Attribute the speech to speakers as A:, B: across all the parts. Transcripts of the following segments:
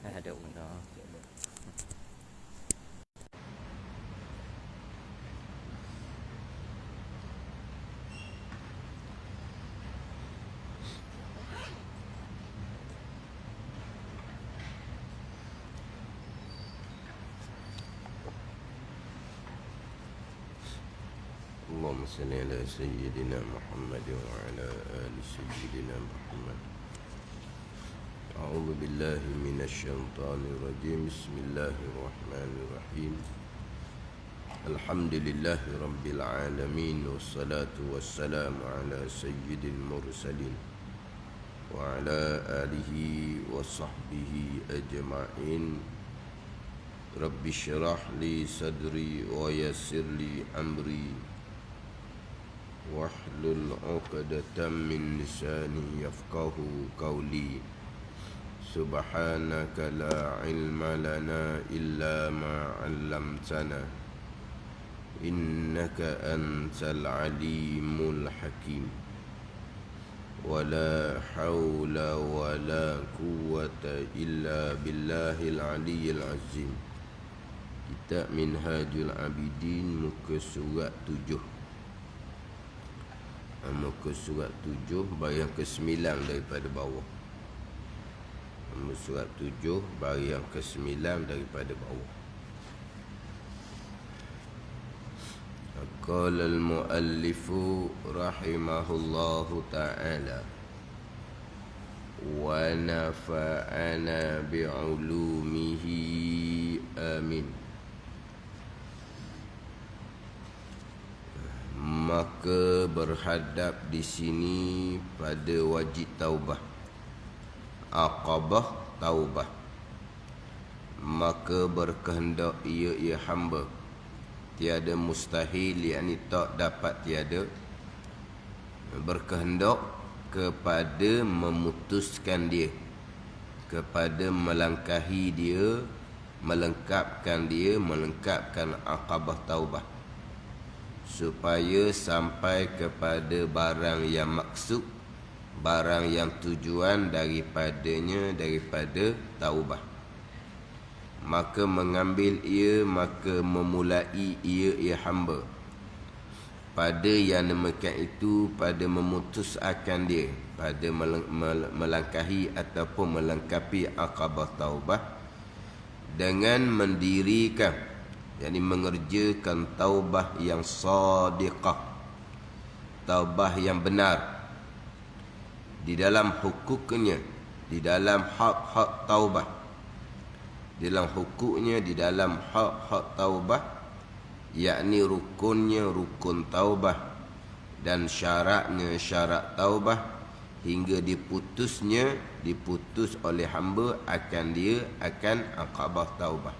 A: Ada guna.
B: اللهم صل على سيدنا محمد وعلى آل سيدنا محمد. أعوذ بالله من الشيطان الرجيم. بسم الله الرحمن الرحيم. الحمد لله رب العالمين، والصلاة والسلام على سيد المرسلين وعلى آله وصحبه أجمعين. رب اشرح لي صدري ويسر لي أمري واحلل عقدة من لساني يفقه قولي. سبحانك لا علم لنا إلا ما علمتنا إنك أنت العليم الحكيم. ولا حول ولا قوة إلا بالله العلي العظيم. Kitab Minhajul Abidin, muka surat 7. Muka surat 7 baris ke-9 daripada bawah. Muka surat 7 baris ke-9 daripada bawah. Qala al-muallifu rahimahullahu ta'ala wa nafa'ana bi'ulumihi amin. Maka berhadap di sini pada wajib taubah, aqabah taubah. Maka berkehendak ia hamba, tiada mustahil, yakni tak dapat tiada, berkehendak kepada memutuskan dia, kepada melangkahi dia, melengkapkan dia, melengkapkan aqabah taubah, supaya sampai kepada barang yang maksud, barang yang tujuan daripadanya, daripada taubah. Maka mengambil ia, maka memulai ia hamba pada yang demikian itu, pada memutus akan dia, pada melangkahi ataupun melengkapi aqabah taubah, dengan mendirikan, yakni mengerjakan taubah yang sadiqah, taubah yang benar di dalam hukuknya, di dalam hak-hak taubah, di dalam hukuknya, di dalam hak-hak taubah, yakni rukunnya rukun taubah dan syaratnya syarat taubah, hingga diputus oleh hamba akan dia, akan aqabah taubah.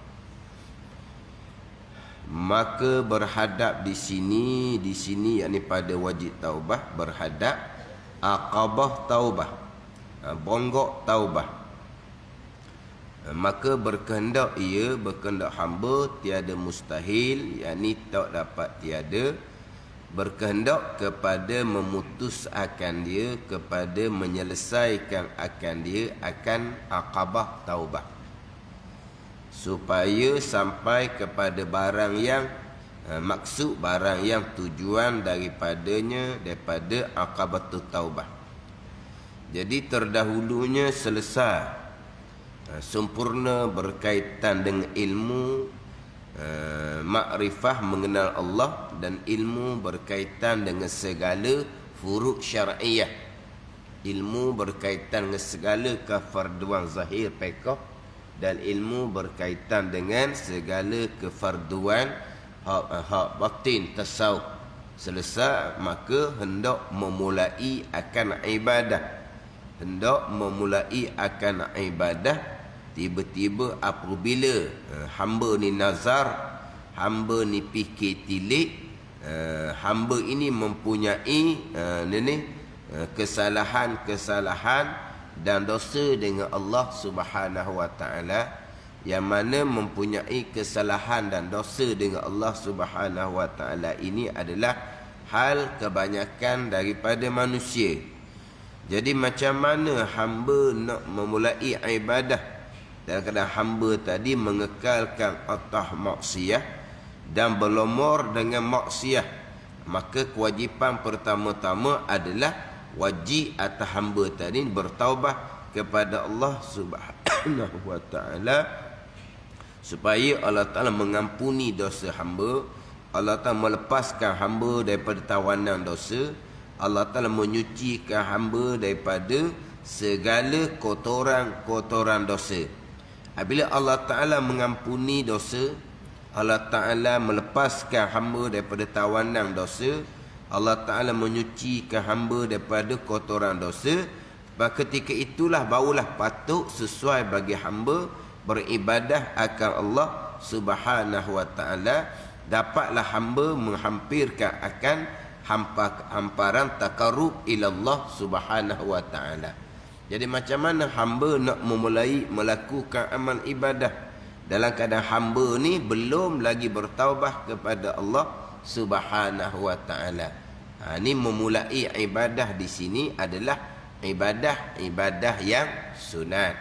B: Maka berhadap di sini yakni pada wajib taubah, berhadap aqabah taubah, bonggok taubah. Maka berkehendak ia, berkehendak hamba, tiada mustahil, yakni tak dapat tiada, berkehendak kepada memutus akan dia, kepada menyelesaikan akan dia, akan aqabah taubah, supaya sampai kepada barang yang maksud, barang yang tujuan daripadanya, daripada aqabatut taubah. Jadi terdahulunya selesai, sempurna berkaitan dengan ilmu, makrifah, mengenal Allah, dan ilmu berkaitan dengan segala furuk syar'iyah, ilmu berkaitan dengan segala kefarduan zahir fiqh, dan ilmu berkaitan dengan segala kefarduan hak batin tasawuf. Selesai, maka hendak memulai akan ibadah, hendak memulai akan ibadah. Tiba-tiba apabila hamba ni nazar, hamba ni fikir tilik, hamba ini mempunyai kesalahan-kesalahan dan dosa dengan Allah Subhanahu wa ta'ala, yang mana mempunyai kesalahan dan dosa dengan Allah Subhanahu wa ta'ala ini adalah hal kebanyakan daripada manusia. Jadi macam mana hamba nak memulai ibadah dalam keadaan hamba tadi mengekalkan atas maksiat dan berlumur dengan maksiat, maka kewajipan pertama-tama adalah wajib atas hamba tadi bertaubat kepada Allah Subhanahu wa taala supaya Allah Taala mengampuni dosa hamba, Allah Taala melepaskan hamba daripada tawanan dosa, Allah Ta'ala menyucikan hamba daripada segala kotoran-kotoran dosa. Apabila Allah Ta'ala mengampuni dosa, Allah Ta'ala melepaskan hamba daripada tawanan dosa, Allah Ta'ala menyucikan hamba daripada kotoran dosa, maka ketika itulah barulah patut sesuai bagi hamba beribadah akan Allah Subhanahu wa Ta'ala. Dapatlah hamba menghampirkan akan hamparan takarrub ila Allah Subhanahu wa taala. Jadi macam mana hamba nak memulai melakukan amal ibadah dalam keadaan hamba ni belum lagi bertaubat kepada Allah Subhanahu wa taala. Ni memulai ibadah di sini adalah ibadah yang sunat.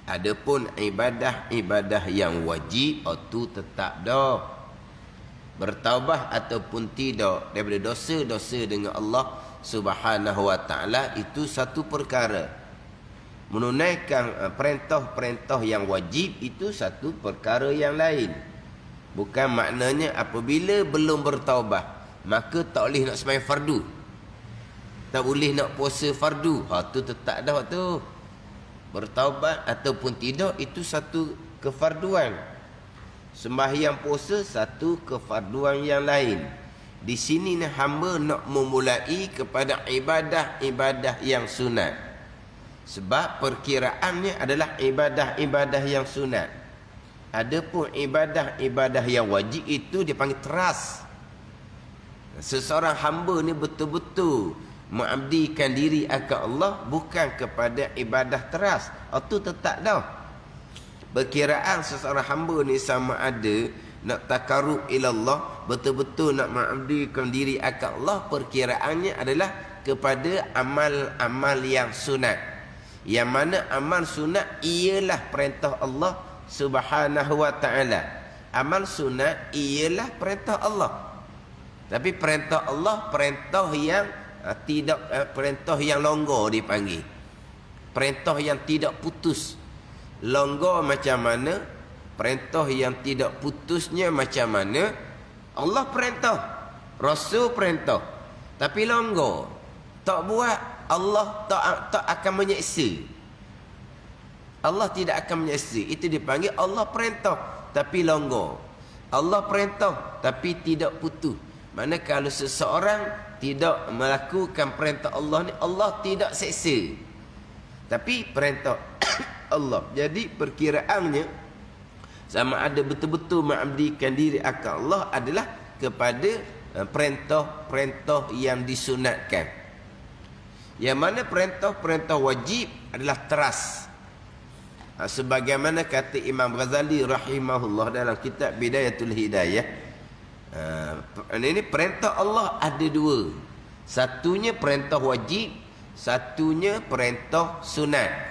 B: Adapun ibadah yang wajib itu tetap dah. Bertaubat ataupun tidak daripada dosa-dosa dengan Allah Subhanahu wa taala itu satu perkara. Menunaikan perintah-perintah yang wajib itu satu perkara yang lain. Bukan maknanya apabila belum bertaubat maka tak boleh nak sembahyang fardu, tak boleh nak puasa fardu. Tu tetap dah tu. Bertaubat ataupun tidak itu satu kefarduan. Sembahyang puasa satu kefarduan yang lain. Di sini ni hamba nak memulai kepada ibadah-ibadah yang sunat. Sebab perkiraannya adalah ibadah-ibadah yang sunat. Adapun ibadah-ibadah yang wajib itu dipanggil teras. Seseorang hamba ni betul-betul mengabdikan diri akan Allah bukan kepada ibadah teras. Itu tetap dah. Perkiraan seseorang hamba ni sama ada nak takarrub ila Allah, betul-betul nak mengabdikan diri akan Allah, perkiraannya adalah kepada amal-amal yang sunat. Yang mana amal sunat ialah perintah Allah Subhanahu wa taala. Amal sunat ialah perintah Allah. Tapi perintah Allah perintah yang perintah yang longgar dipanggil. Perintah yang tidak putus. Longgar macam mana? Perintah yang tidak putusnya macam mana? Allah perintah, Rasul perintah, tapi longgar. Tak buat, Allah tak akan menyeksa. Allah tidak akan menyeksa. Itu dipanggil Allah perintah tapi longgar. Allah perintah tapi tidak putus. Mana kalau seseorang tidak melakukan perintah Allah ni, Allah tidak seksa. Tapi perintah Allah. Jadi perkiraannya sama ada betul-betul mengabdikan diri akan Allah adalah kepada perintah-perintah yang disunatkan. Yang mana perintah-perintah wajib adalah teras. Sebagaimana kata Imam Ghazali rahimahullah dalam kitab Bidayatul Hidayah. Ini perintah Allah ada dua. Satunya perintah wajib, satunya perintah sunat.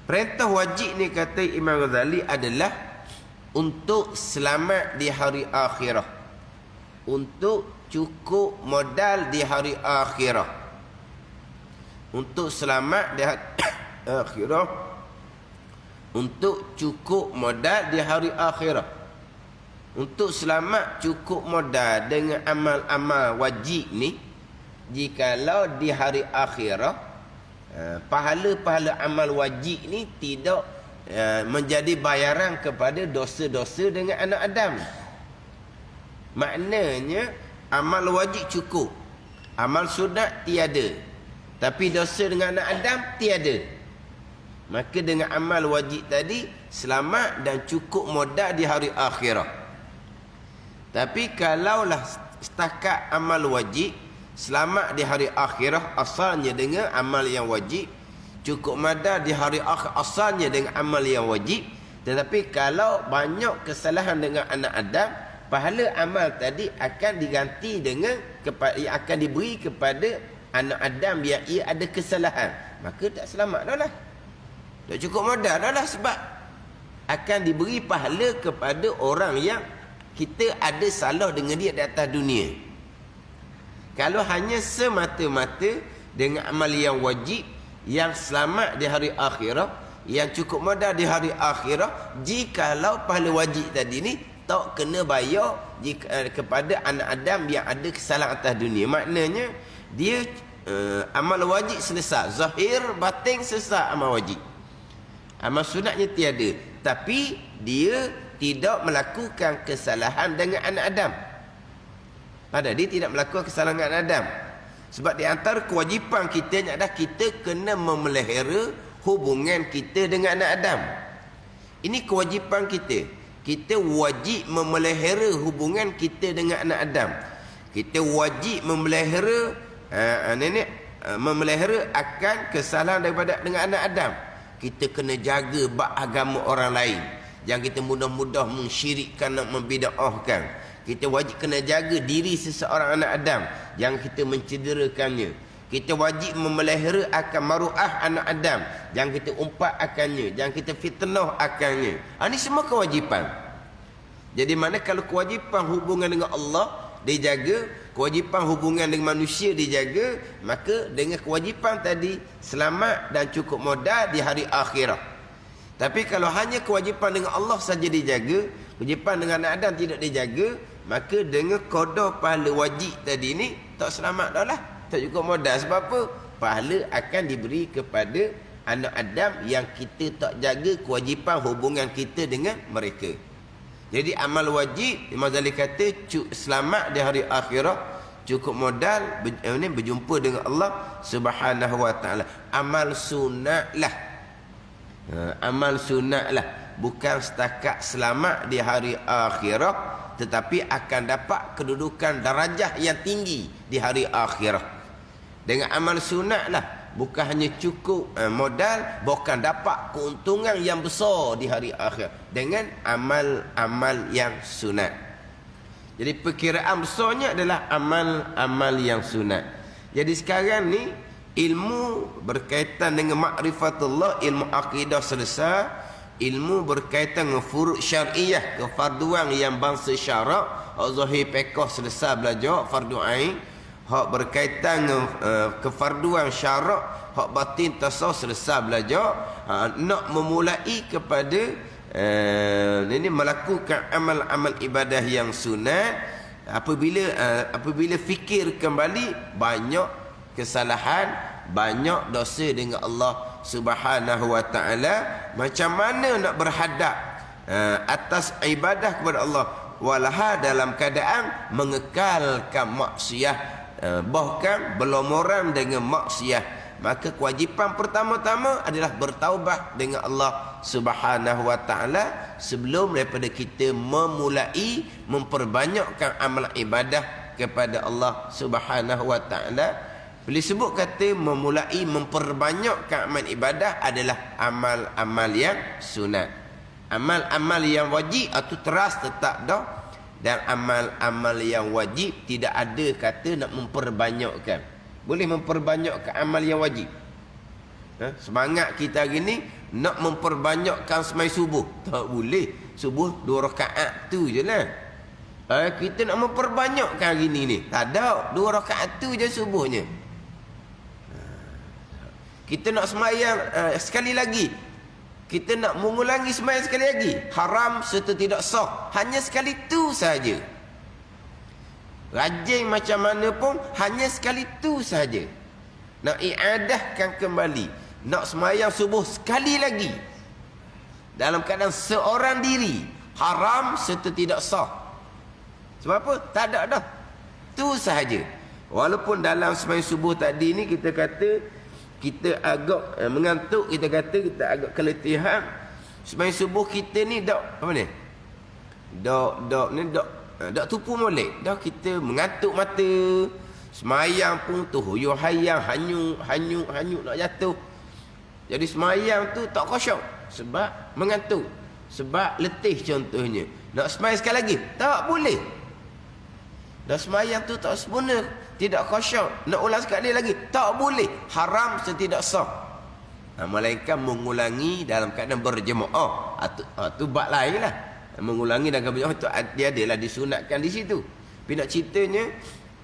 B: Perintah wajib ni kata Imam Ghazali adalah untuk selamat di hari akhirah, untuk cukup modal di hari akhirah, untuk selamat di hari akhirah, untuk cukup modal di hari akhirah, untuk selamat cukup modal dengan amal-amal wajib ni. Jikalau di hari akhirah pahala-pahala amal wajib ni tidak menjadi bayaran kepada dosa-dosa dengan anak Adam. Maknanya amal wajib cukup, amal sunat tiada, tapi dosa dengan anak Adam tiada. Maka dengan amal wajib tadi selamat dan cukup modal di hari akhirah. Tapi kalaulah setakat amal wajib selamat di hari akhirah asalnya dengan amal yang wajib, cukup modal di hari akhir asalnya dengan amal yang wajib. Tetapi kalau banyak kesalahan dengan anak Adam, pahala amal tadi akan diganti dengan yang akan diberi kepada anak Adam yang ia ada kesalahan, maka tak selamat dah lah. Tak cukup modal dah lah, sebab akan diberi pahala kepada orang yang kita ada salah dengan dia di atas dunia. Kalau hanya semata-mata dengan amal yang wajib, yang selamat di hari akhirat, yang cukup modal di hari akhirat, jikalau pahala wajib tadi ni tak kena bayar kepada anak Adam yang ada kesalahan atas dunia. Maknanya dia amal wajib selesai, zahir batin selesai amal wajib, amal sunatnya tiada, tapi dia tidak melakukan kesalahan dengan anak Adam. Padahal dia tidak melakukan kesalahan dengan anak Adam. Sebab di antara kewajipan kita adalah kita kena memelihara hubungan kita dengan anak Adam. Ini kewajipan kita. Kita wajib memelihara hubungan kita dengan anak Adam. Kita wajib memelihara memelihara akan kesalahan daripada dengan anak Adam. Kita kena jaga bab agama orang lain. Jangan kita mudah-mudah mensyirikkan, nak membida'ahkan. Kita wajib kena jaga diri seseorang anak Adam. Jangan kita mencederakannya. Kita wajib memelihara akan maruah anak Adam. Jangan kita umpat akannya. Jangan kita fitnah akannya. Ini semua kewajipan. Jadi mana kalau kewajipan hubungan dengan Allah dijaga, kewajipan hubungan dengan manusia dijaga, maka dengan kewajipan tadi selamat dan cukup modal di hari akhirat. Tapi kalau hanya kewajipan dengan Allah saja dijaga, kewajipan dengan anak Adam tidak dijaga, maka dengan qada pahala wajib tadi ni tak selamat dah lah, tak cukup modal. Sebab apa? Pahala akan diberi kepada anak Adam yang kita tak jaga kewajipan hubungan kita dengan mereka. Jadi amal wajib, Imam Ghazali kata selamat di hari akhirat, cukup modal berjumpa dengan Allah Subhanahu wa taala. Amal sunat lah. Amal sunat lah, bukan setakat selamat di hari akhirat, tetapi akan dapat kedudukan darajah yang tinggi di hari akhirat. Dengan amal sunat lah, bukan hanya cukup modal, bahkan dapat keuntungan yang besar di hari akhir dengan amal-amal yang sunat. Jadi perkiraan besarnya adalah amal-amal yang sunat. Jadi sekarang ni ilmu berkaitan dengan ma'rifatullah, ilmu akidah selesai, ilmu berkaitan dengan furu' syar'iyah, kefarduan yang bangsa syarak, zahir fiqh selesai belajar, fardu ain. Hak berkaitan dengan kefarduan syarak, hak batin tasawuf selesai belajar. Nak memulai kepada ini melakukan amal-amal ibadah yang sunat, apabila fikir kembali banyak kesalahan, banyak dosa dengan Allah Subhanahu wa taala, macam mana nak berhadap atas ibadah kepada Allah walaha dalam keadaan mengekalkan maksiat, bahkan berlumuran dengan maksiat. Maka kewajipan pertama-tama adalah bertaubat dengan Allah Subhanahu wa taala sebelum daripada kita memulai memperbanyakkan amal ibadah kepada Allah Subhanahu wa taala. Boleh sebut kata memulai memperbanyakkan amal ibadah adalah amal-amal yang sunat. Amal-amal yang wajib itu teras tetap dah, dan amal-amal yang wajib tidak ada kata nak memperbanyakkan. Boleh memperbanyakkan amal yang wajib. Semangat kita hari ni nak memperbanyakkan semai subuh, tak boleh. Subuh 2 rakaat tu je lah. Kita nak memperbanyakkan hari ni tak ada, 2 rakaat tu je subuhnya. Kita nak semayang sekali lagi, kita nak mengulangi semayang sekali lagi, haram serta tidak sah, hanya sekali tu saja. Rajin macam mana pun hanya sekali tu saja. Nak i'adahkan kembali, nak semayang subuh sekali lagi dalam keadaan seorang diri, haram serta tidak sah. Sebab apa? Tak ada dah, tu sahaja. Walaupun dalam semayang subuh tadi ni kita kata kita agak mengantuk, kita kata kita agak keletihan, semayang subuh kita ni dak apa ni, dak tupu molek, dah kita mengantuk mata, semayang pun tu huyuh hayang, hanyut nak jatuh. Jadi semayang tu tak khusyuk sebab mengantuk, sebab letih contohnya. Nak semayang sekali lagi tak boleh, dah semayang tu tak sempurna, tidak khusyuk, nak ulang sekali lagi, tak boleh, haram setidak sah. Melainkan mengulangi dalam keadaan berjemaah. Itu bab lain lah. Mengulangi dalam keadaan berjemaah itu dia adalah disunatkan di situ. Tapi nak ceritanya,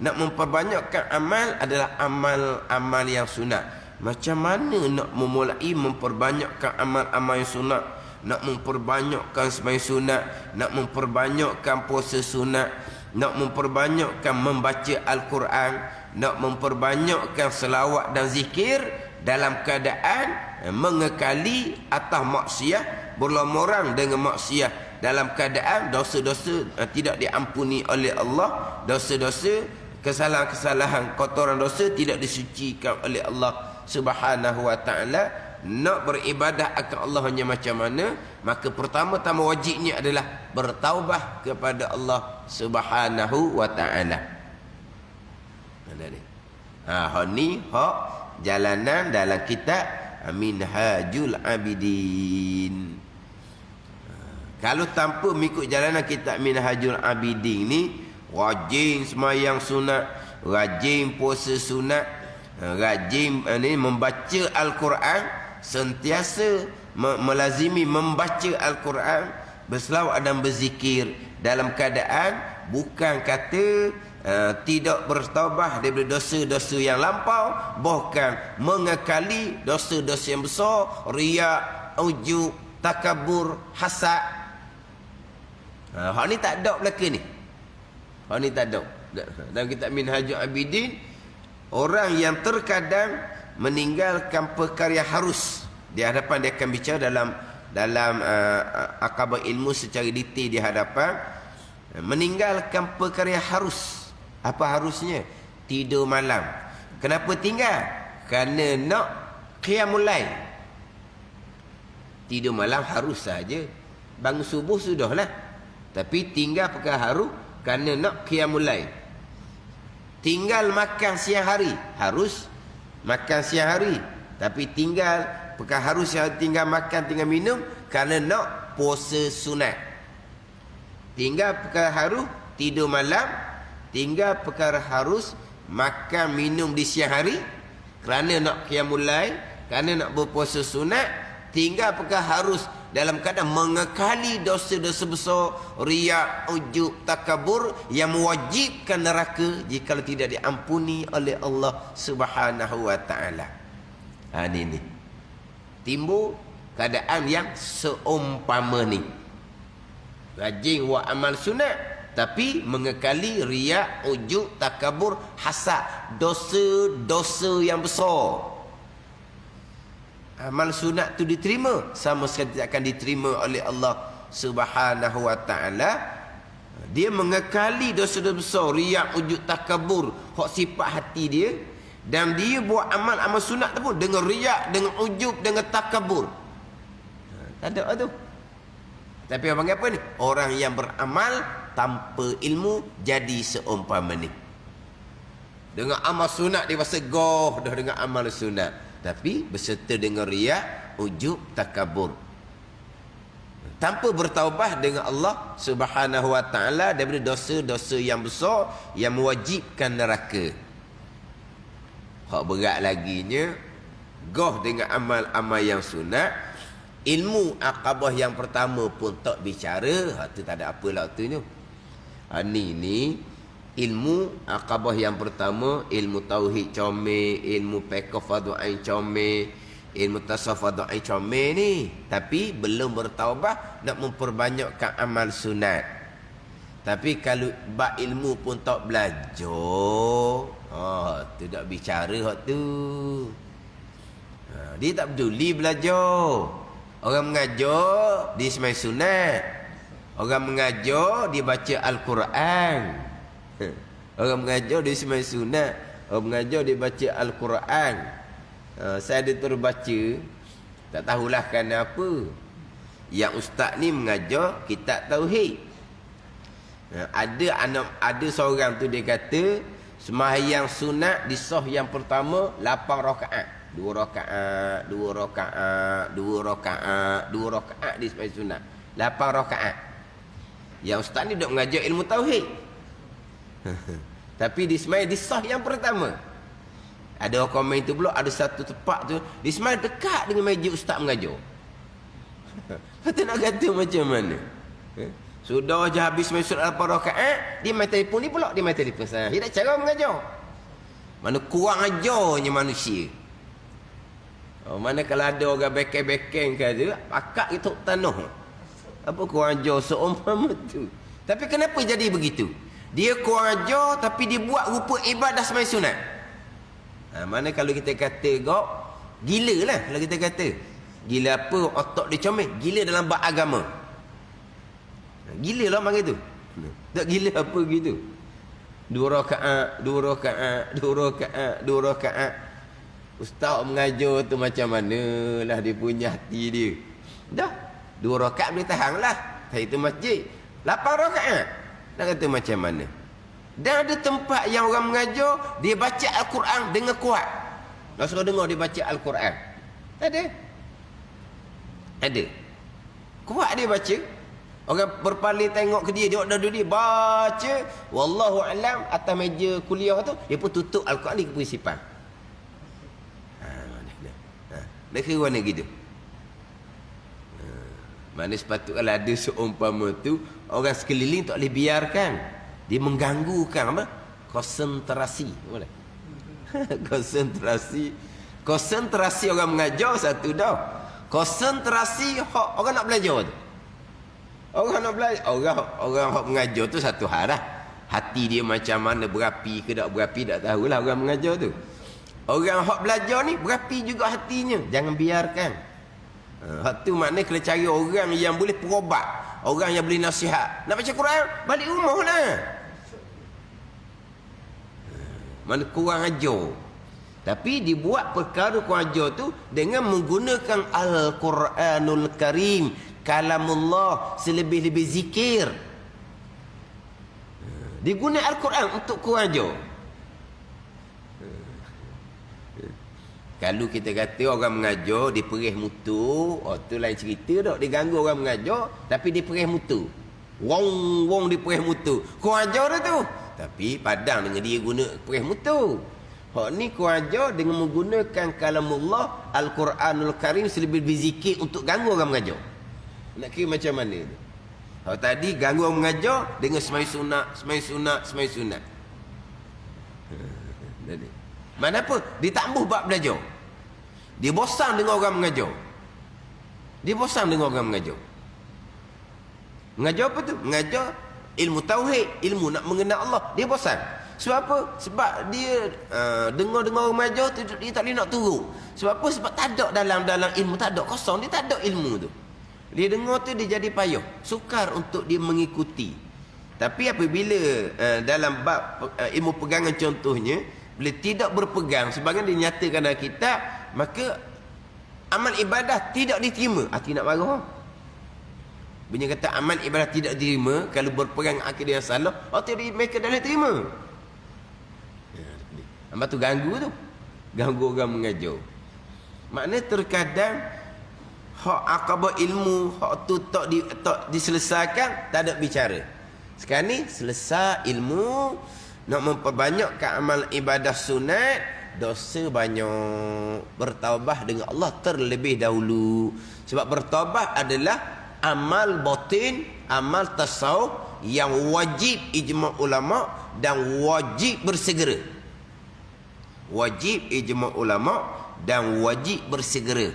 B: nak memperbanyakkan amal adalah amal-amal yang sunat. Macam mana nak memulai memperbanyakkan amal-amal yang sunat? Nak memperbanyakkan sembahyang sunat, nak memperbanyakkan puasa sunat, nak memperbanyakkan membaca Al-Quran, nak memperbanyakkan selawat dan zikir dalam keadaan mengekali atas maksiat, berlomorang dengan maksiat, dalam keadaan dosa-dosa tidak diampuni oleh Allah, dosa-dosa, kesalahan-kesalahan, kotoran dosa tidak disucikan oleh Allah Subhanahu wa ta'ala. Nak beribadah akan Allah hanya macam mana? Maka pertama-tama wajibnya adalah bertaubah kepada Allah Subhanahu wa ta'ala. Ni hak jalanan dalam kitab Minhajul Abidin. Kalau tanpa mengikut jalanan kitab Minhajul Abidin ni, rajin sembahyang sunat, rajin puasa sunat, rajin membaca Al-Quran, sentiasa melazimi membaca Al-Quran, berselawat dan berzikir dalam keadaan bukan kata tidak bertaubat daripada dosa-dosa yang lampau, bahkan mengekali dosa-dosa yang besar, riak, ujub, takabur, hasad. Hak ni tak ada belaka ni. Hak ni tak ada. Dalam kitab Minhajul Abidin, orang yang terkadang meninggalkan perkara yang harus, di hadapan dia akan bicara dalam akabah ilmu secara detail di hadapan, meninggalkan perkara yang harus. Apa harusnya? Tidur malam. Kenapa tinggal? Kerana nak qiyamul lail. Tidur malam harus saja, bangun subuh sudahlah. Tapi tinggal perkara harus kerana nak qiyamul lail. Tinggal makan siang hari, harus makan siang hari. Tapi tinggal perkara harus yang tinggal makan, tinggal minum kerana nak puasa sunat. Tinggal perkara harus tidur malam, tinggal perkara harus makan minum di siang hari kerana nak qiyamul lail, kerana nak berpuasa sunat. Tinggal perkara harus dalam keadaan mengekali dosa-dosa besar, riak, ujub, takabur yang mewajibkan neraka jika tidak diampuni oleh Allah Subhanahu wa ta'ala. Ini timbul keadaan yang seumpama ni. Rajin buat amal sunat, tapi mengekali riak, ujub, takabur, hasad, dosa-dosa yang besar. Amal sunat tu diterima, sama sekali tidak akan diterima oleh Allah Subhanahu wa ta'ala. Dia mengekali dosa-dosa besar, riak, ujub, takabur, hak sifat hati dia. Dan dia buat amal-amal sunat tu pun dengan riak, dengan ujub, dengan takabur. Tak ada tu. Tapi orang panggil apa ni? Orang yang beramal tanpa ilmu jadi seumpama ni. Dengan amal sunat dia rasa goh dah dengan amal sunat, tapi berserta dengan riak, ujub, takabur, tanpa bertaubat dengan Allah Subhanahu wa ta'ala daripada dosa-dosa yang besar yang mewajibkan neraka. Hak berat laginya, goh dengan amal-amal yang sunat, ilmu akabah yang pertama pun tak bicara, hak tu tak ada apalah tu ni. Ni ilmu akabah yang pertama, ilmu tauhid comel, ilmu fiqh fardu ain comel, ilmu tasawuf fardu ain comel ni, tapi belum bertaubat nak memperbanyakkan amal sunat. Tapi kalau bab ilmu pun tak belajar, tu tak bicara hak tu. Dia tak peduli belajar. Orang mengajar dia sembahyang sunat, orang mengajar dia baca Al-Quran. Orang mengajar dia sembahyang sunat, orang mengajar dia baca Al-Quran. Saya ada terbaca, tak tahulah kenapa, yang ustaz ni mengajar kitab tauhid. Ada seorang tu dia kata sembahyang sunat di sah yang pertama 8 rakaat. 2 rakaat, 2 rakaat, 2 rakaat, 2 rakaat di sembahyang sunat. 8 rakaat. Yang ustaz ni duk mengajar ilmu tauhid. Tapi dismai di sah yang pertama. Ada orang komen tu pula, ada satu tempat tu dismai dekat dengan meja ustaz mengajar. Kata nak kata macam mana? Sudah je habis semai surat al-Fatihah rakaat, dia main telefon ni pula, dia main telefon saya. Dia nak cara mengajar. Mana kurang ajarnya manusia. Oh, mana kalau ada orang bekeng-bekeng kata, pakak itu tanah. Apa kurang ajar seumpama tu. Tapi kenapa jadi begitu? Dia kurang ajar tapi dia buat rupa ibadah semai sunat. Mana kalau kita kata kau gila lah kalau kita kata. Gila apa otak dia comel? Gila dalam bab agama. Gila lah panggil tu. Tak gila apa gitu. 2 rakaat, 2 rakaat, 2 rakaat, 2 rakaat. Ustaz mengajar tu macam manalah dia punya hati dia. Dah 2 rakaat boleh tahan lah. Saya tu masjid 8 rakaat. Nak kata macam mana? Dan ada tempat yang orang mengajar, dia baca Al-Quran dengan kuat. Nak suruh dengar dia baca Al-Quran. Ada. Ada. Kuat dia baca. Orang berpaling tengok ke dia, dia dah duduk baca. Wallahu alam atas meja kuliah tu, dia pun tutup Al-Quran di keprinsipan. Nak kira mana gitu. Mana sepatutnya ada seumpama tu, orang sekeliling tak boleh biarkan. Dia mengganggukan apa? Konsentrasi. Boleh? Konsentrasi. Konsentrasi orang mengajar satu dah. Konsentrasi orang nak belajar tu. Orang nak belajar. Orang mengajar tu satu hal lah. Hati dia macam mana, berapi ke tak berapi, tak tahulah orang mengajar tu. Orang hak belajar ni berapi juga hatinya. Jangan biarkan. Hak tu maknanya kena cari orang yang boleh perobat. Orang yang boleh nasihat. Nak baca Quran, balik rumah lah. Mana kurang ajar. Tapi dibuat perkara kurang ajar tu dengan menggunakan Al-Quranul Karim, kalamullah, selebih-lebih zikir. Diguna Al-Quran untuk kurang ajar. Kalau kita kata orang mengajar diperih mutu, tu lain cerita tak. Dia ganggu orang mengajar tapi diperih mutu. Wong diperih mutu. Kurang ajar tu. Tapi padang dengan dia guna perih mutu. Hak ni kurang ajar dengan menggunakan kalamullah Al-Quranul Karim selebih berzikir untuk ganggu orang mengajar. Nak kira macam mana tu? Hak tadi ganggu orang mengajar dengan semai sunat, semai sunat, semai sunat. Mana apa? Dia tak mahu bab belajar. Dia bosan dengan orang mengajar. Dia bosan dengan orang mengajar. Mengajar apa tu? Mengajar ilmu tauhid, ilmu nak mengenal Allah. Dia bosan. Sebab apa? Sebab dia dengar-dengar orang mengajar tu, dia tak boleh nak turun. Sebab apa? Sebab tak ada dalam ilmu, tak ada, kosong. Dia tak ada ilmu tu. Dia dengar tu dia jadi payah. Sukar untuk dia mengikuti. Tapi apabila dalam bab ilmu pegangan contohnya, bila tidak berpegang sebagian dinyatakan dalam kitab, maka amal ibadah tidak diterima. Hati nak marah. Bila kata amal ibadah tidak diterima, kalau berpegang akidah yang salah, mereka dah terima. Hamba tu ganggu tu. Ganggu orang mengajar. Maknanya terkadang hak akabah ilmu, hak tu tak diselesaikan, tak ada bicara. Sekarang ni selesai ilmu, nak memperbanyakkan amal ibadah sunat, dosa banyak. Bertaubat dengan Allah terlebih dahulu. Sebab bertaubat adalah amal batin, amal tasawuf yang wajib ijma' ulama' dan wajib bersegera. Wajib ijma' ulama' dan wajib bersegera.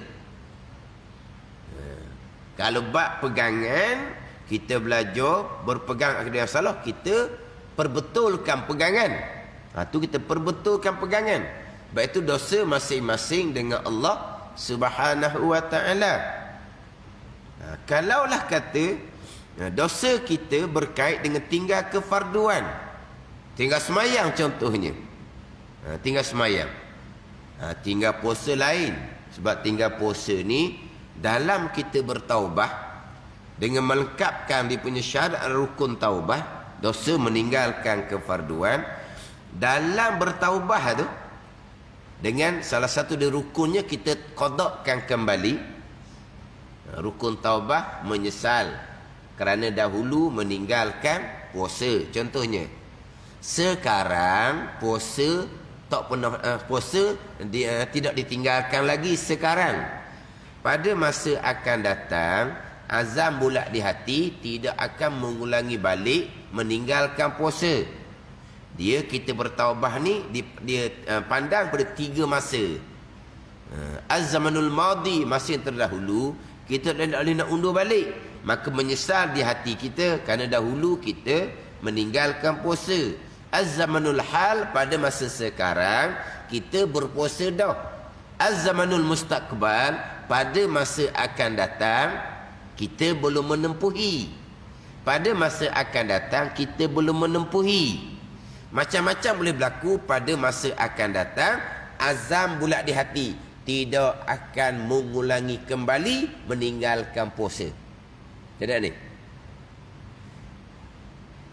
B: Kalau bab pegangan, kita belajar berpegang akidah yang salah, kita perbetulkan pegangan. Tu kita perbetulkan pegangan. Baik itu dosa masing-masing dengan Allah Subhanahu wa ta'ala. Kalaulah kata dosa kita berkait dengan tinggal kefarduan, tinggal semayang contohnya, tinggal semayang, tinggal puasa lain. Sebab tinggal puasa ni dalam kita bertaubat dengan melengkapkan dia punya syarat rukun taubat, dosa meninggalkan kefarduan. Dalam bertaubat tu, dengan salah satu dari rukunnya kita qadakkan kembali. Rukun taubat menyesal kerana dahulu meninggalkan puasa contohnya. Sekarang puasa tak pernah puasa tidak ditinggalkan lagi sekarang. Pada masa akan datang, azam bulat di hati tidak akan mengulangi balik meninggalkan puasa. Kita bertaubah ni dia pandang pada 3 masa. Az-zamanul madi, masa yang terdahulu, kita tak boleh nak undur balik. Maka menyesal di hati kita kerana dahulu kita meninggalkan puasa. Az-zamanul hal, pada masa sekarang kita berpuasa dah. Az-zamanul mustaqbal, pada masa akan datang kita belum menempuhi. Pada masa akan datang kita belum menempuhi. Macam-macam boleh berlaku pada masa akan datang. Azam bulat di hati tidak akan mengulangi kembali meninggalkan puasa. Jadi ni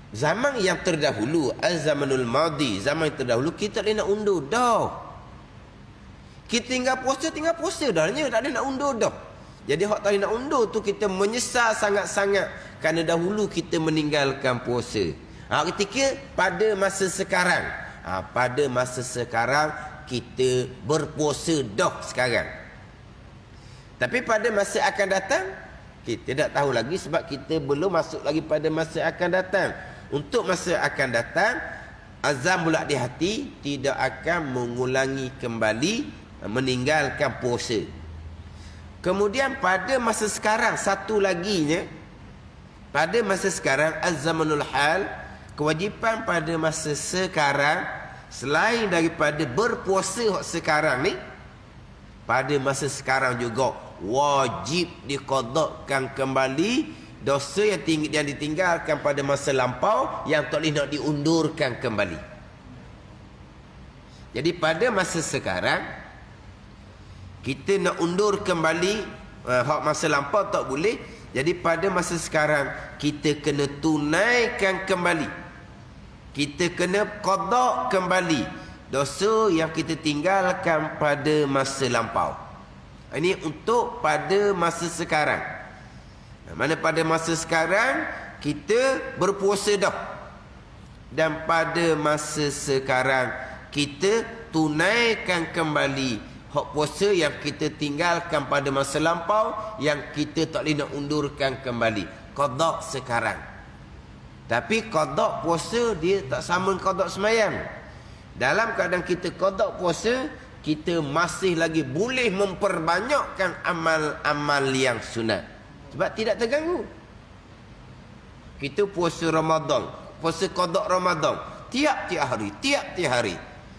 B: zaman yang terdahulu, az-zamanul madi, zaman yang terdahulu, kita tak boleh nak undur dah. Kita tinggal puasa dah, tak boleh nak undur dah. Jadi hak tak boleh nak undur tu kita menyesal sangat-sangat kerana dahulu kita meninggalkan puasa. Ketika pada masa sekarang, pada masa sekarang kita berpuasa dah sekarang. Tapi pada masa akan datang kita tak tahu lagi sebab kita belum masuk lagi pada masa akan datang. Untuk masa akan datang, azam bulat di hati tidak akan mengulangi kembali meninggalkan puasa. Kemudian pada masa sekarang, satu laginya, pada masa sekarang az-zamanul hal, kewajipan pada masa sekarang selain daripada berpuasa sekarang ni, pada masa sekarang juga wajib diqadakkan kembali dosa yang ditinggalkan pada masa lampau yang tak boleh nak diundurkan kembali. Jadi pada masa sekarang kita nak undur kembali hak masa lampau tak boleh. Jadi pada masa sekarang kita kena tunaikan kembali, kita kena qada kembali dosa yang kita tinggalkan pada masa lampau. Ini untuk pada masa sekarang. Mana pada masa sekarang kita berpuasa dah, dan pada masa sekarang kita tunaikan kembali hak puasa yang kita tinggalkan pada masa lampau yang kita tak boleh nak undurkan kembali. Qada sekarang. Tapi qada puasa dia tak sama dengan qada sembahyang. Dalam keadaan kita qada puasa, kita masih lagi boleh memperbanyakkan amal-amal yang sunat. Sebab tidak terganggu. Kita puasa Ramadan, puasa qada Ramadan tiap-tiap hari.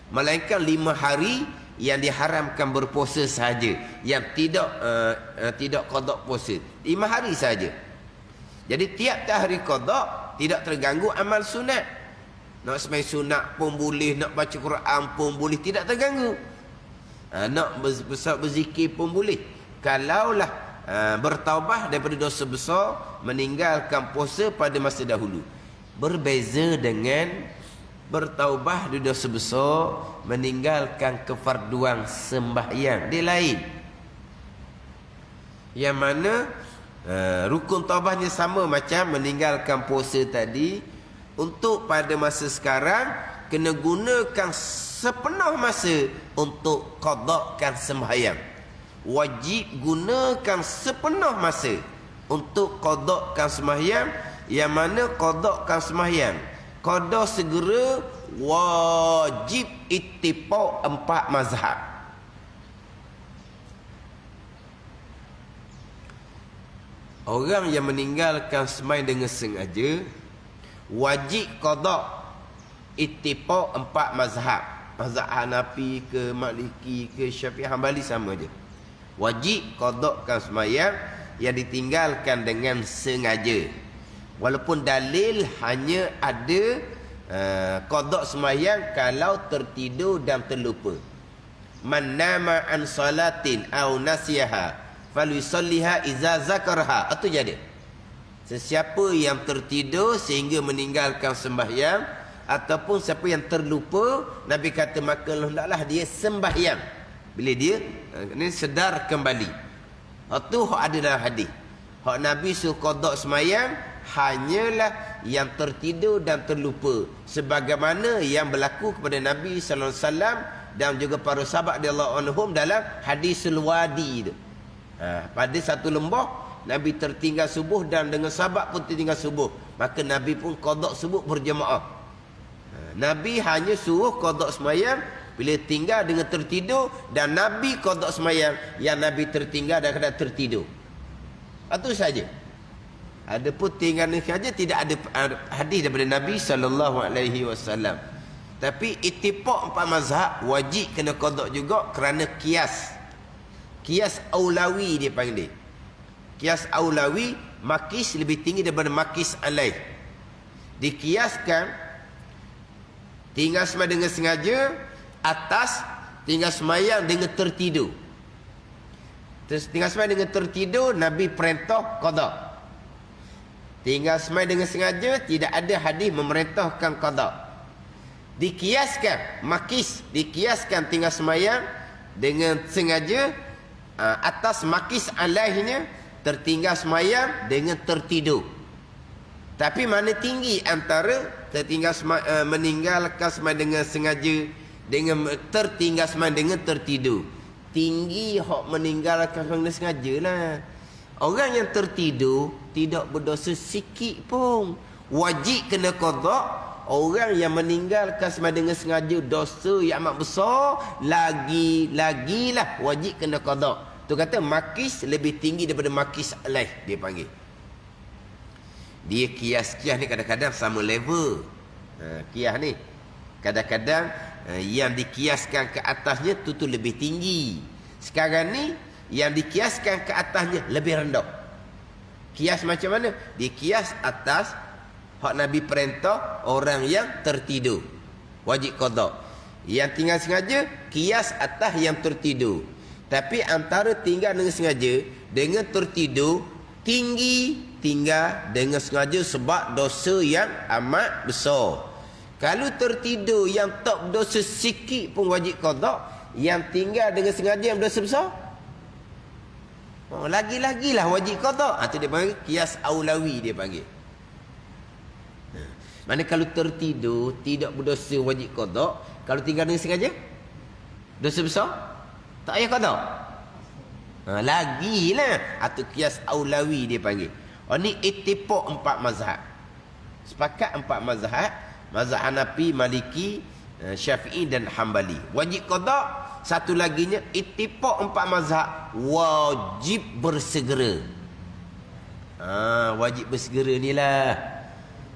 B: Melainkan 5 hari yang diharamkan berpuasa sahaja, yang tidak qada puasa 5 hari saja. Jadi tiap-tiap hari qada tidak terganggu amal sunat. Nak sembahyang sunat pun boleh, nak baca Quran pun boleh, tidak terganggu. Nak berzikir pun boleh. Kalaulah bertaubah daripada dosa besar, meninggalkan puasa pada masa dahulu. Berbeza dengan bertaubah dari dosa besar, meninggalkan kefarduan sembahyang. Dia lain. Yang mana rukun taubahnya sama macam meninggalkan puasa tadi. Untuk pada masa sekarang kena gunakan sepenuh masa untuk qadakan sembahyang. Wajib gunakan sepenuh masa untuk qadakan sembahyang. Yang mana qadakan sembahyang, qada segera, wajib ittifaq 4 mazhab. Orang yang meninggalkan sembahyang dengan sengaja wajib qada, ittifaq 4 mazhab. Mazhab Hanafi ke Maliki ke Syafi'i Hambali sama je. Wajib qadakan sembahyang yang ditinggalkan dengan sengaja. Walaupun dalil hanya ada qada sembahyang kalau tertidur dan terlupa. Man nama an salatin aw nasiyaha falyusalliha idza zakarha. Itu jadi. Sesiapa yang tertidur sehingga meninggalkan sembahyang, ataupun siapa yang terlupa, Nabi kata maka hendaklah dia sembahyang bila dia ni sedar kembali. Itu hak ada dalam hadis. Hak Nabi suruh qada sembahyang hanyalah yang tertidur dan terlupa, sebagaimana yang berlaku kepada Nabi sallallahu alaihi wasallam dan juga para sahabat radhiyallahu anhum dalam hadisul wadi itu. Pada satu lembah Nabi tertinggal subuh dan dengan sahabat pun tertinggal subuh, maka Nabi pun qada subuh berjemaah. Nabi hanya suruh qada sembahyang bila tinggal dengan tertidur, dan Nabi qada sembahyang yang Nabi tertinggal dan kadang tertidur. Itu saja. Adapun tinggal ni saja tidak ada hadis daripada Nabi sallallahu alaihi wasallam. Tapi ittifaq empat mazhab wajib kena qada juga kerana kias. Kias aulawi dia panggil. Kias aulawi, makis lebih tinggi daripada makis alaih. Dikiaskan tinggal sembahyang dengan sengaja atas tinggal sembahyang dengan tertidur. Terus tinggal sembahyang dengan tertidur, Nabi perintah qada. Tinggal sembahyang dengan sengaja, tidak ada hadis memerintahkan qada. Dikiaskan makis, dikiaskan tinggal sembahyang dengan sengaja atas makis alaihnya tertinggal sembahyang dengan tertidur. Tapi mana tinggi antara tertinggal meninggalkan sembahyang dengan sengaja dengan tertinggal sembahyang dengan tertidur? Tinggi hak meninggalkan dengan sengaja lah. Orang yang tertidur tidak berdosa sikit pun, wajib kena qada. Orang yang meninggalkan sembahyang dengan sengaja dosa yang amat besar, lagilah wajib kena qada. Tu kata makis lebih tinggi daripada makis alaih dia panggil. Dia kias ni kadang-kadang sama level. Kias ni kadang-kadang yang dikiaskan ke atasnya tu lebih tinggi. Sekarang ni yang dikiaskan ke atasnya lebih rendah. Kias macam mana? Dia kias atas hak Nabi perintah orang yang tertidur, wajib qada. Yang tinggal sengaja kias atas yang tertidur. Tapi antara tinggal dengan sengaja dengan tertidur, tinggi tinggal dengan sengaja sebab dosa yang amat besar. Kalau tertidur yang tak berdosa sikit pun wajib qada, yang tinggal dengan sengaja yang berdosa besar, lagi-lagilah wajib qada. Itu dia panggil kias aulawi dia panggil. Mana kalau tertidur tidak berdosa wajib qada, kalau tinggal dengan sengaja dosa besar tak payah qada. Lagilah. Itu kias aulawi dia panggil. Ni ittifaq empat mazhab. Sepakat empat mazhab. Mazhab Hanafi, Maliki, Syafi'i dan Hambali. Wajib qada. Satu laginya ittifaq empat mazhab wajib bersegera. Wajib bersegera ni lah.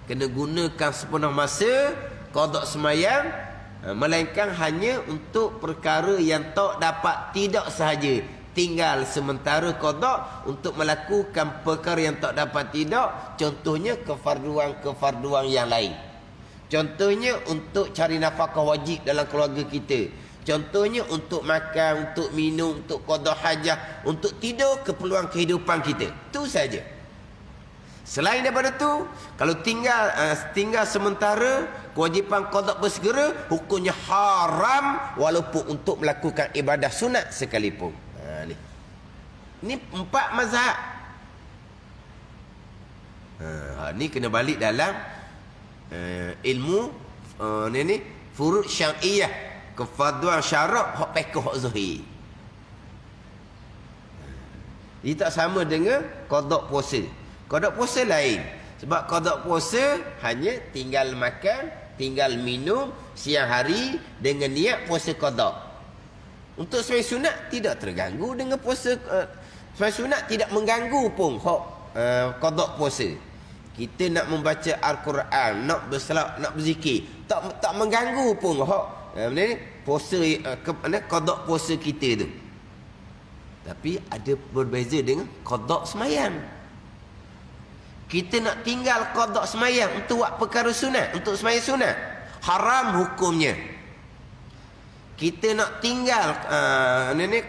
B: Kena gunakan sepenuh masa qada sembahyang, melainkan hanya untuk perkara yang tak dapat tidak sahaja. Tinggal sementara qada untuk melakukan perkara yang tak dapat tidak. Contohnya kefarduan yang lain. Contohnya untuk cari nafkah wajib dalam keluarga kita. Contohnya untuk makan, untuk minum, untuk qada hajah, untuk tidur, keperluan kehidupan kita. Itu saja. Selain daripada tu, kalau tinggal sementara, kewajipan qada bersegera, hukumnya haram walaupun untuk melakukan ibadah sunat sekalipun. Ni empat mazhab. Ni kena balik dalam ilmu ni furud syar'iyah, kefarduan syarak, hak fiqh, hak zahir. Dia tak sama dengan qada puasa. Qada puasa lain. Sebab qada puasa hanya tinggal makan, tinggal minum siang hari dengan niat puasa qada. Untuk sembahyang sunat tidak terganggu dengan puasa. Sembahyang sunat tidak mengganggu pun hak qada puasa. Kita nak membaca Al-Quran, nak bersalat, nak berzikir, tak mengganggu pun hak puasa qada puasa kita tu. Tapi ada berbeza dengan qada sembahyang. Kita nak tinggal qada sembahyang untuk buat perkara sunat, untuk sembahyang sunat, haram hukumnya. Kita nak tinggal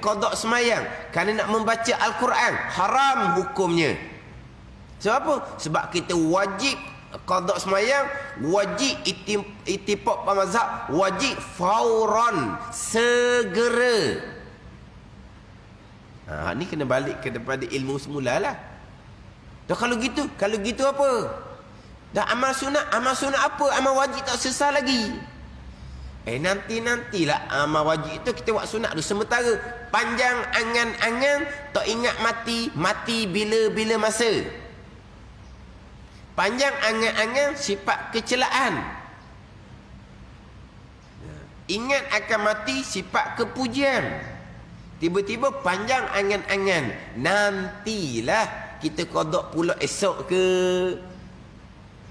B: qada sembahyang kerana nak membaca Al-Quran, haram hukumnya. Sebab apa? Sebab kita wajib qada sembahyang, wajib ittifaq mazhab, wajib fauran, segera. Ni kena balik kepada ilmu semula lah. Dan kalau gitu apa? Dah amal sunat apa? Amal wajib tak selesai lagi. Nantilah amal wajib itu kita buat sunat dulu. Sementara panjang angan-angan tak ingat mati bila masa. Panjang angan-angan sifat kecelaan. Ingat akan mati sifat kepujian. Tiba-tiba panjang angan-angan, nantilah kita qada pula esok ke.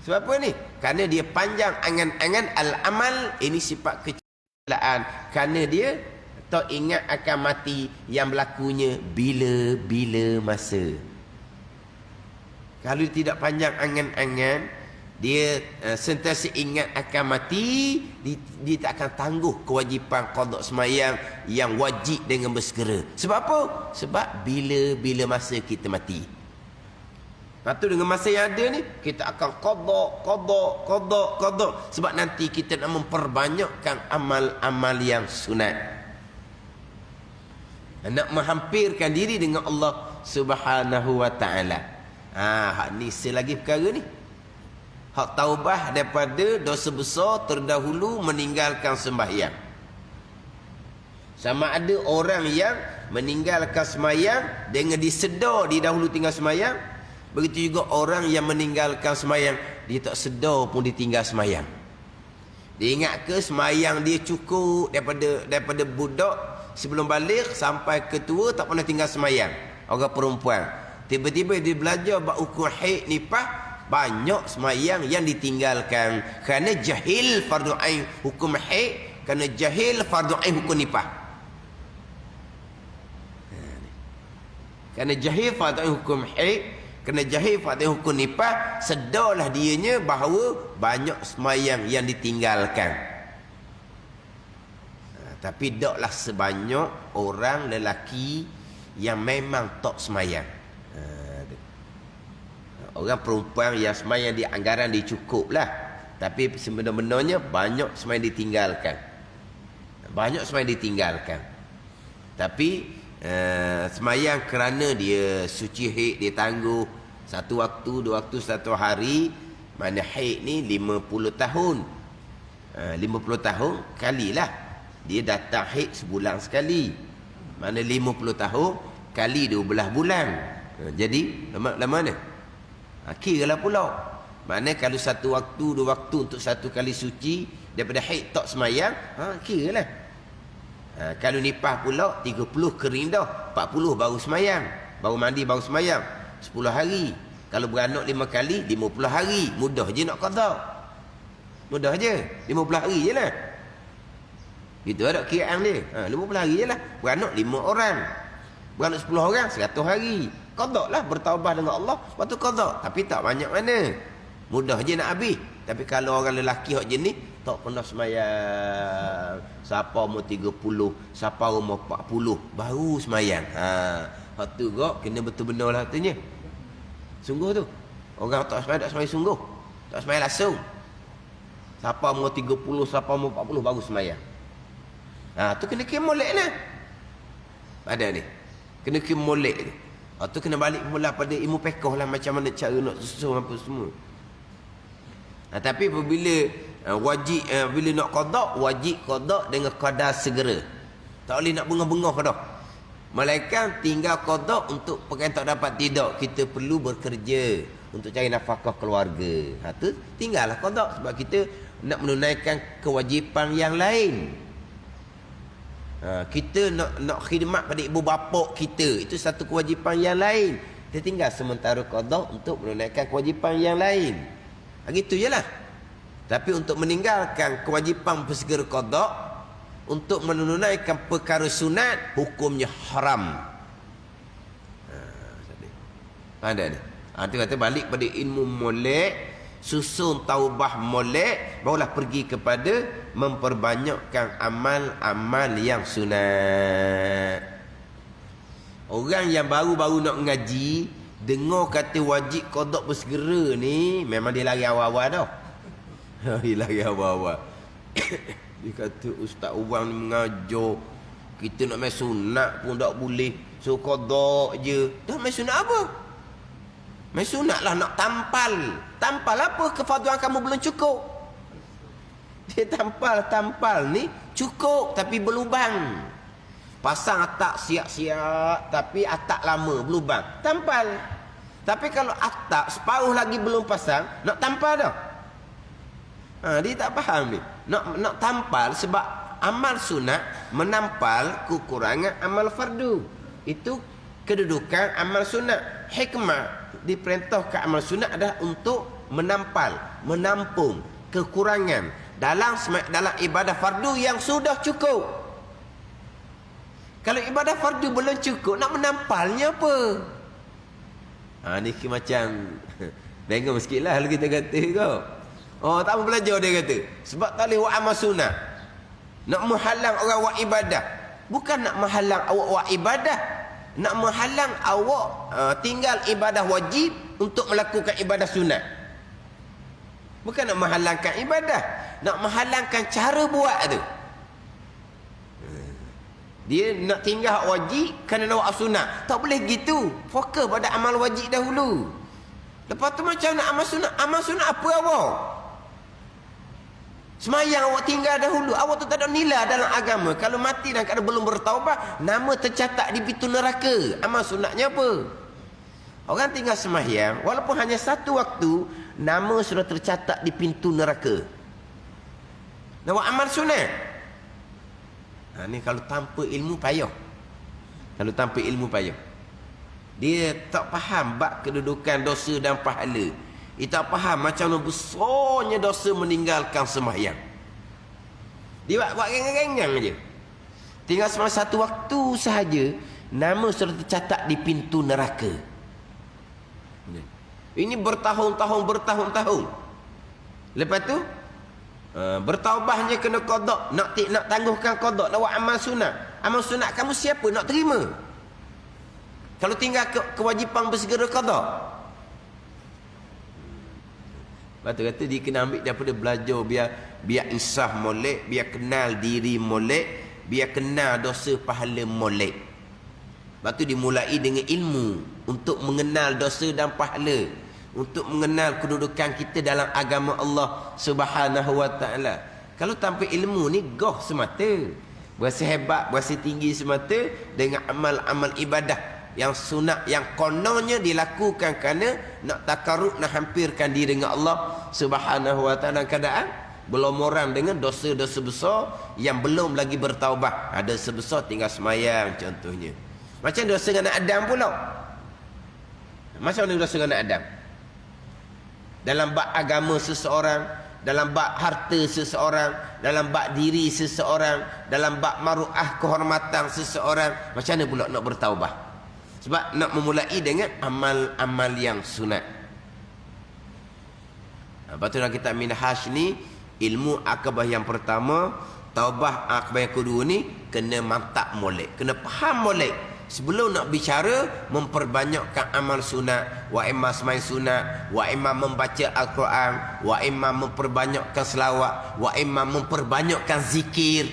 B: Sebab apa ni? Kerana dia panjang angan-angan al-amal, ini sifat kecelaan. Kerana dia tak ingat akan mati yang berlakunya bila masa. Kalau tidak panjang angan-angan, dia sentiasa ingat akan mati, dia tak akan tangguh kewajipan qada semayang yang wajib dengan bersegera. Sebab apa? Sebab bila masa kita mati. Lepas tu dengan masa yang ada ni, kita akan qada. Sebab nanti kita nak memperbanyakkan amal-amal yang sunat. Nak menghampirkan diri dengan Allah Subhanahu wa ta'ala. Hak ni selagi perkara ni. Hak taubah daripada dosa besar terdahulu meninggalkan sembahyang. Sama ada orang yang meninggalkan sembahyang dengan disedar dia dahulu tinggal sembahyang. Begitu juga orang yang meninggalkan sembahyang, dia tak sedar pun ditinggal sembahyang. Dia ingat ke sembahyang dia cukup daripada budak sebelum balik sampai ke tua tak pernah tinggal sembahyang. Orang perempuan. Tiba-tiba dia belajar bab hukum haid nifas, banyak sembahyang yang ditinggalkan kerana jahil fardu ain hukum haid, kerana jahil fardu ain hukum nifas. Kerana jahil fardu ain hukum haid, kena jahil pada hukum nifas, sedarlah dianya bahawa banyak sembahyang yang ditinggalkan. Tapi taklah sebanyak orang lelaki yang memang tak sembahyang. Orang perempuan yang sembahyang di anggaran dia cukup lah. Tapi sebenarnya banyak sembahyang ditinggalkan. Tapi sembahyang kerana dia suci haid, dia tangguh satu waktu, dua waktu, satu hari. Mana haid ni 50 tahun. 50 tahun kalilah. Dia datang haid sebulan sekali. Mana 50 tahun kali 12 bulan. Jadi lama mana? Kiralah pula. Mana kalau satu waktu, dua waktu untuk satu kali suci daripada haid tak sembahyang, kiralah. Kalau nipah pula 30 kering dah, 40 baru semayang, baru mandi baru semayang, 10 hari. Kalau beranak 5 kali 50 hari. Mudah je nak qada. Mudah je 50 hari je lah. Gitu ada kiraan dia. 50 hari je lah. Beranak 5 orang, beranak 10 orang, 100 hari. Qada lah, bertaubat dengan Allah, lepas tu qada. Tapi tak banyak mana, mudah je nak habis. Tapi kalau orang lelaki hak jenis tak pernah semayang, siapa umur 30, siapa umur 40 baru semayang. Hak tu kok kena betul-betul lah katanya. Sungguh tu. Orang tak semayang sungguh. Tak semayang langsung. Siapa umur 30, siapa umur 40 baru semayang. Tu kena molek lah. Ada ni. Kena molek ni. Tu kena balik mula pada ilmu fiqh lah, macam mana cara nak susun apa semua. Tapi apabila wajib, bila nak qada, wajib qada dengan qada segera. Tak boleh nak bengah-bengah dah. Melainkan tinggal qada untuk perkara tak dapat tidak, kita perlu bekerja untuk cari nafkah keluarga. Tu tinggallah qada sebab kita nak menunaikan kewajipan yang lain. Kita nak khidmat pada ibu bapa kita, itu satu kewajipan yang lain. Kita tinggal sementara qada untuk menunaikan kewajipan yang lain. Gitu je lah. Tapi untuk meninggalkan kewajipan bersegera qada, untuk menunaikan perkara sunat, hukumnya haram. Ada ni. Dia kata balik pada ilmu molek, susun taubah molek, barulah pergi kepada memperbanyakkan amal-amal yang sunat. Orang yang baru-baru nak ngaji, dengar kata wajib qada bersegera ni, memang dia lari awal-awal dah. Dia lari awal-awal. Dia kata Ustaz Wan ni mengajar kita nak main sunat pun tak boleh, so qada je. Dah main sunat apa? Main sunat lah nak tampal. Tampal apa? Kefarduan kamu belum cukup. Dia tampal ni cukup tapi berlubang. Pasang atap siap-siap tapi atap lama berlubang. Tampal. Tapi kalau atap separuh lagi belum pasang, nak tampal dah. Dia tak faham ni. Nak tampal sebab amal sunat menampal kekurangan amal fardu. Itu kedudukan amal sunat. Hikmah diperintahkan amal sunat adalah untuk menampal, menampung kekurangan dalam ibadah fardu yang sudah cukup. Kalau ibadah fardu belum cukup, nak menampalnya apa? Ni macam bingung sikit lah kalau kita kata kau. Tak mau belajar dia kata. Sebab tak boleh buat amal sunat. Nak menghalang orang buat ibadah. Bukan nak menghalang awak buat ibadah. Nak menghalang awak tinggal ibadah wajib untuk melakukan ibadah sunat. Bukan nak menghalangkan ibadah. Nak menghalangkan cara buat tu. Dia nak tinggal hak wajib kerana nak buat sunat. Tak boleh gitu. Fokus pada amal wajib dahulu. Lepas tu macam nak amal sunat. Amal sunat apa awak? Semayang awak tinggal dahulu. Awak tu tak ada nilai dalam agama. Kalau mati dan kadang belum bertaubat, nama tercatat di pintu neraka. Amal sunatnya apa? Orang tinggal semayang, walaupun hanya satu waktu, nama sudah tercatat di pintu neraka. Nak buat amal sunat. Ni kalau tanpa ilmu payah. Kalau tanpa ilmu payah. Dia tak faham bab kedudukan dosa dan pahala. Dia tak faham macam mana besarnya dosa meninggalkan sembahyang. Dia buat gengang-gengang je. Tinggal semasa satu waktu sahaja, nama sudah tercatat di pintu neraka. Ini bertahun-tahun. Lepas tu bertaubahnya kena qada, nak tangguhkan qada, nak buat amal sunat. Amal sunat kamu siapa nak terima? Kalau tinggal kewajipan bersegera qada. Lepas tu kata dia kena ambil daripada belajar biar insaf molek, biar kenal diri molek, biar kenal dosa pahala molek. Lepas tu dimulai dengan ilmu untuk mengenal dosa dan pahala, untuk mengenal kedudukan kita dalam agama Allah Subhanahu wa taala. Kalau tanpa ilmu ni goh semata, berasa hebat, berasa tinggi semata dengan amal-amal ibadah yang sunat, yang kononnya dilakukan kerana nak takarrub, nak hampirkan diri dengan Allah Subhanahu wa taala, keadaan belum orang dengan dosa-dosa besar yang belum lagi bertaubat. Ada sebesar tinggal semayang contohnya. Macam dosa dengan Adam pula. Macam mana dosa dengan Adam? Dalam bab agama seseorang, dalam bab harta seseorang, dalam bab diri seseorang, dalam bab maruah kehormatan seseorang, macam mana pula nak bertaubat? Sebab nak memulai dengan amal-amal yang sunat. Lepas tu dalam kitab Minhaj ni, ilmu akabah yang pertama, taubah akabah yang kedua ni, kena mantap molek, kena faham molek. Sebelum nak bicara, memperbanyakkan amal sunat. Wa imma semai sunat, wa imma membaca Al-Quran, wa imma memperbanyakkan selawat, wa imma memperbanyakkan zikir.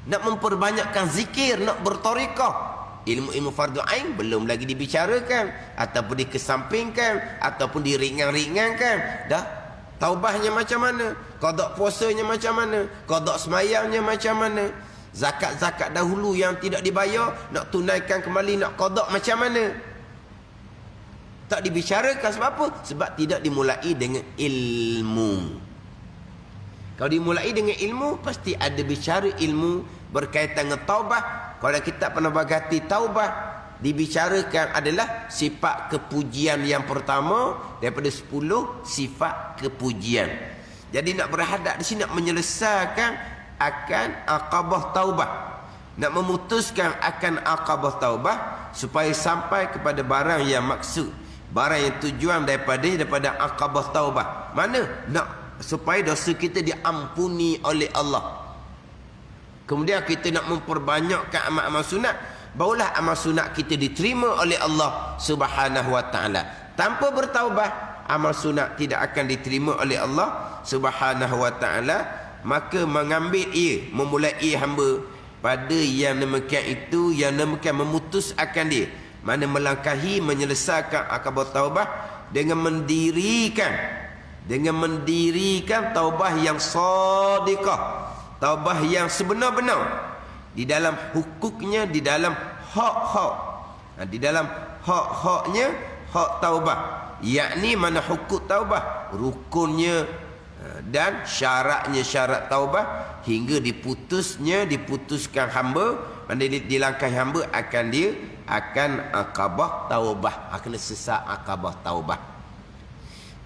B: Nak memperbanyakkan zikir, nak bertariqah. Ilmu-ilmu fardu ain belum lagi dibicarakan, ataupun dikesampingkan, ataupun diringan-ringankan. Dah taubahnya macam mana, qada puasanya macam mana, qada semayangnya macam mana, zakat-zakat dahulu yang tidak dibayar nak tunaikan kembali, nak qada macam mana. Tak dibicarakan. Sebab apa? Sebab tidak dimulai dengan ilmu. Kalau dimulai dengan ilmu, pasti ada bicara ilmu berkaitan dengan taubah. Kalau kita pernah bagati taubah, dibicarakan adalah sifat kepujian yang pertama daripada 10 sifat kepujian. Jadi nak berhadap di sini, nak menyelesaikan akan aqabah taubah, nak memutuskan akan aqabah taubah supaya sampai kepada barang yang maksud, barang yang tujuan daripada aqabah taubah. Mana? Nak supaya dosa kita diampuni oleh Allah. Kemudian kita nak memperbanyakkan amal-amal sunat, barulah amal sunat kita diterima oleh Allah Subhanahu wa taala. Tanpa bertaubat, amal sunat tidak akan diterima oleh Allah Subhanahu wa taala. Maka mengambil ia, memulai hamba pada yang demikian itu, yang demikian memutus akan dia, mana melangkahi menyelesaikan akabah taubah dengan mendirikan taubah yang shadiqah, taubah yang sebenar-benar di dalam hukuknya, di dalam hak-hak, di dalam hak-haknya, hak taubah, yakni mana hukuk taubah, rukunnya dan syaratnya syarat taubah, hingga diputuskan hamba, mana dilangkahi hamba akan akabah taubah, akan sesat akabah taubah.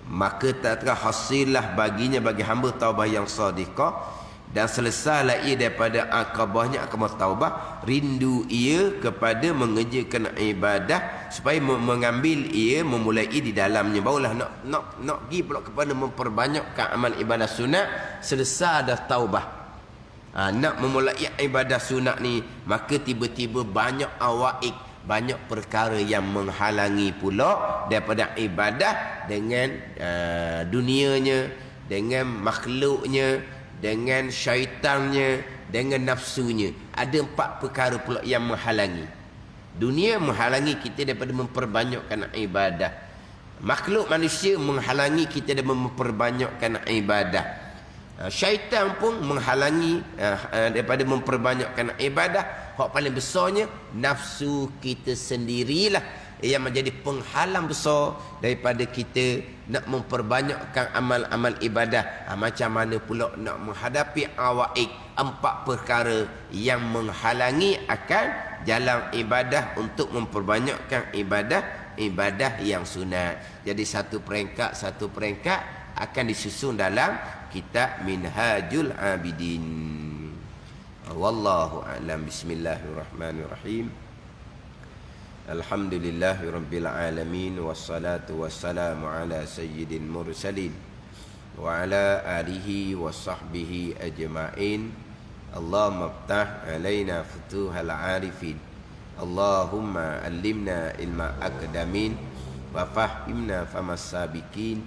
B: Maka tak terhasillah bagi hamba taubah yang shadiqah, dan selesailah ia daripada akabahnya, akabah taubah, rindu ia kepada mengerjakan ibadah, supaya mengambil ia, memulai di dalamnya. Barulah nak pergi pula kepada memperbanyakkan amal ibadah sunat, selesai dah taubah. Nak memulai ibadah sunat ni, maka tiba-tiba banyak awaik, banyak perkara yang menghalangi pula daripada ibadah, dengan dunianya, dengan makhluknya, dengan syaitannya, dengan nafsunya. Ada 4 perkara pula yang menghalangi. Dunia menghalangi kita daripada memperbanyakkan ibadah. Makhluk manusia menghalangi kita daripada memperbanyakkan ibadah. Syaitan pun menghalangi daripada memperbanyakkan ibadah. Hak paling besarnya nafsu kita sendirilah yang menjadi penghalang besar daripada kita nak memperbanyakkan amal-amal ibadah. Macam mana pula nak menghadapi awaik, 4 perkara yang menghalangi akan jalan ibadah untuk memperbanyakkan ibadah yang sunat. Jadi satu peringkat akan disusun dalam kitab Minhajul Abidin. Wallahu a'lam. Bismillahirrahmanirrahim. Alhamdulillahirabbil alamin, wassalatu wassalamu ala sayyidil mursalin wa ala alihi wa sahbihi ajma'in. Allahumma iftah alaina futuhal arifin, Allahumma allimna ilma aqdamin, wa fahimna famas sabiqin,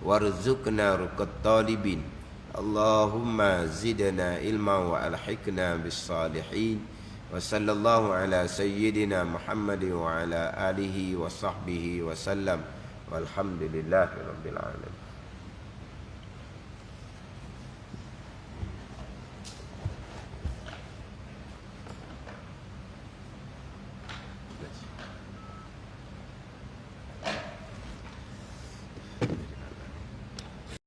B: warzuqna ruqat talibin. Allahumma zidna ilma wa alhiqna bis salihin. Wa sallallahu ala sayyidina Muhammad wa ala alihi wa sahbihi wa sallam. Walhamdulillahi rabbil alamin.